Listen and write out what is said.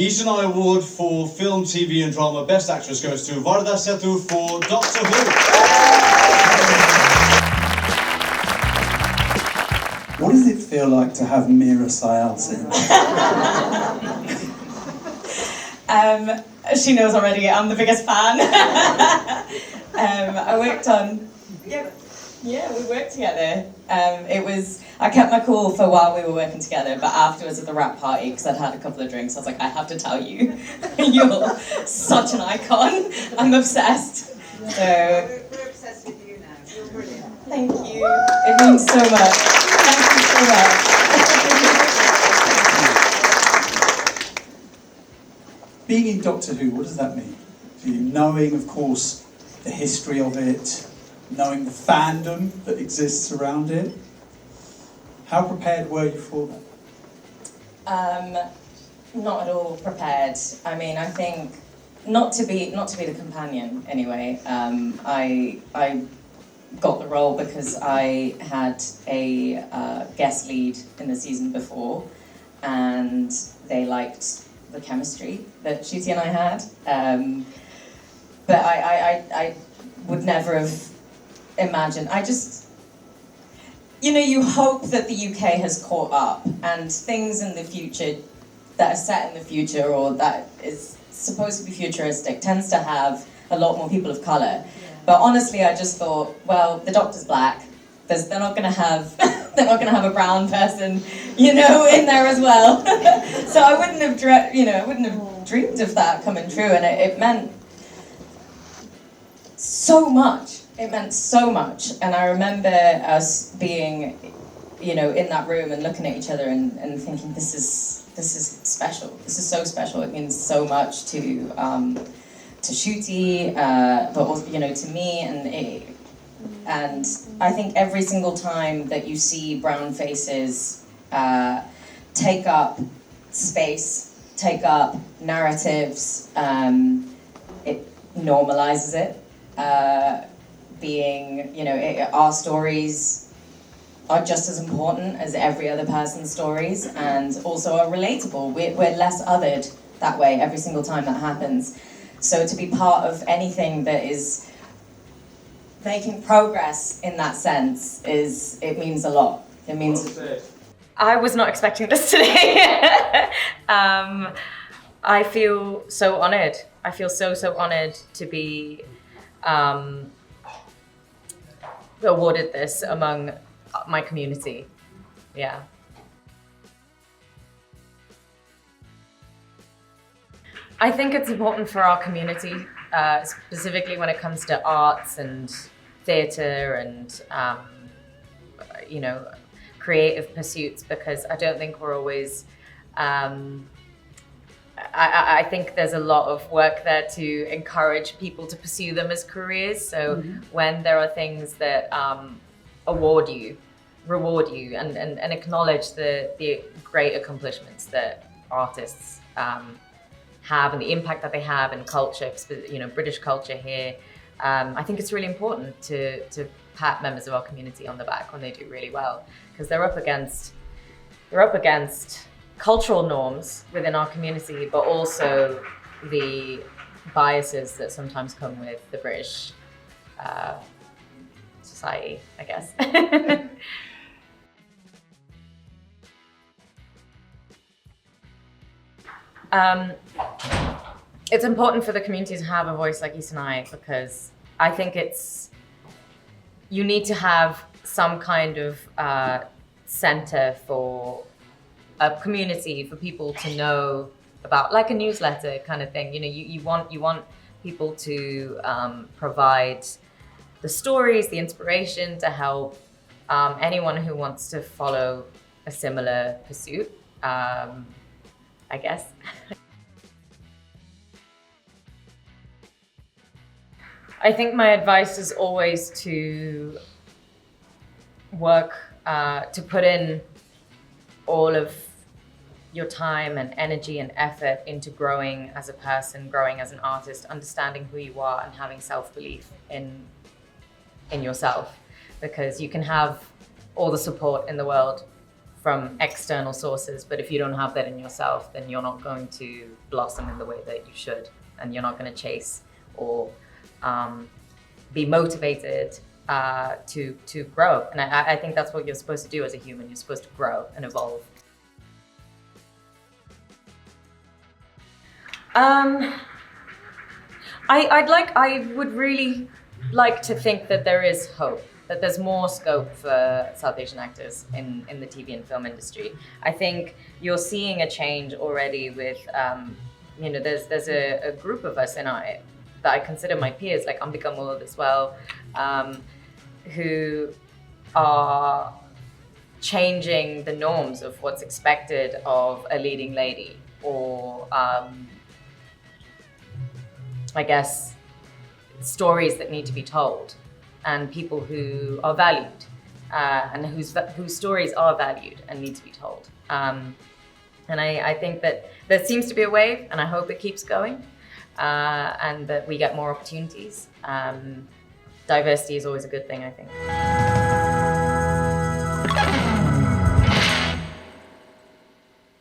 The Easterneye Award for Film, TV and Drama Best Actress goes to Varada Sethu for Doctor Who. What does it feel like to have Mira Sayalsin? She knows already, I'm the biggest fan. I worked on... Yeah, we worked together. I kept my cool for while we were working together, but afterwards at the wrap party, because I'd had a couple of drinks, I was like, I have to tell you, you're such an icon. I'm obsessed. So, we're obsessed with you now. You're brilliant. Thank you. It means so much. Thank you so much. Being in Doctor Who, what does that mean to you? Knowing, of course, the history of it, knowing the fandom that exists around it. How prepared were you for that? Not at all prepared. I mean, I think not to be the companion anyway. I got the role because I had a guest lead in the season before, and they liked the chemistry that Shooty and I had. But I would never have imagined. You hope that the UK has caught up, and things in the future that are set in the future or that is supposed to be futuristic tends to have a lot more people of colour. Yeah. But honestly, I just thought, well, the Doctor's black. They're not going to have a brown person, in there as well. So I wouldn't have dreamed of that coming true, and it meant so much. It meant so much, and I remember us being, in that room and looking at each other and thinking, this is special. This is so special. It means so much to Shooty, but also, to me, and I think every single time that you see brown faces take up space, take up narratives, it normalizes it. Our stories are just as important as every other person's stories, and also are relatable. We're less othered that way every single time that happens. So to be part of anything that is making progress in that sense it means a lot. It means. I was not expecting this today. I feel so honoured. I feel so honoured to be awarded this among my community. Yeah. I think it's important for our community, specifically when it comes to arts and theatre and creative pursuits, because I don't think we're always I think there's a lot of work there to encourage people to pursue them as careers. So when there are things that reward you and acknowledge the great accomplishments that artists have and the impact that they have in culture, British culture here, I think it's really important to pat members of our community on the back when they do really well, because they're up against cultural norms within our community, but also the biases that sometimes come with the British society, I guess. It's important for the community to have a voice like Easterneye, because I think you need to have some kind of centre for a community, for people to know about, like a newsletter kind of thing. You want people to provide the stories, the inspiration to help anyone who wants to follow a similar pursuit, I guess. I think my advice is always to work, to put in all of your time and energy and effort into growing as a person, growing as an artist, understanding who you are and having self-belief in yourself, because you can have all the support in the world from external sources. But if you don't have that in yourself, then you're not going to blossom in the way that you should, and you're not going to chase or be motivated to grow. And I think that's what you're supposed to do as a human. You're supposed to grow and evolve. I would really like to think that there is hope, that there's more scope for South Asian actors in the TV and film industry. I think you're seeing a change already with, there's a group of us that I consider my peers, like Ambika Mould as well, who are changing the norms of what's expected of a leading lady, or I guess stories that need to be told, and people who are valued, and whose stories are valued and need to be told. And I think that there seems to be a wave, and I hope it keeps going, and that we get more opportunities. Diversity is always a good thing, I think.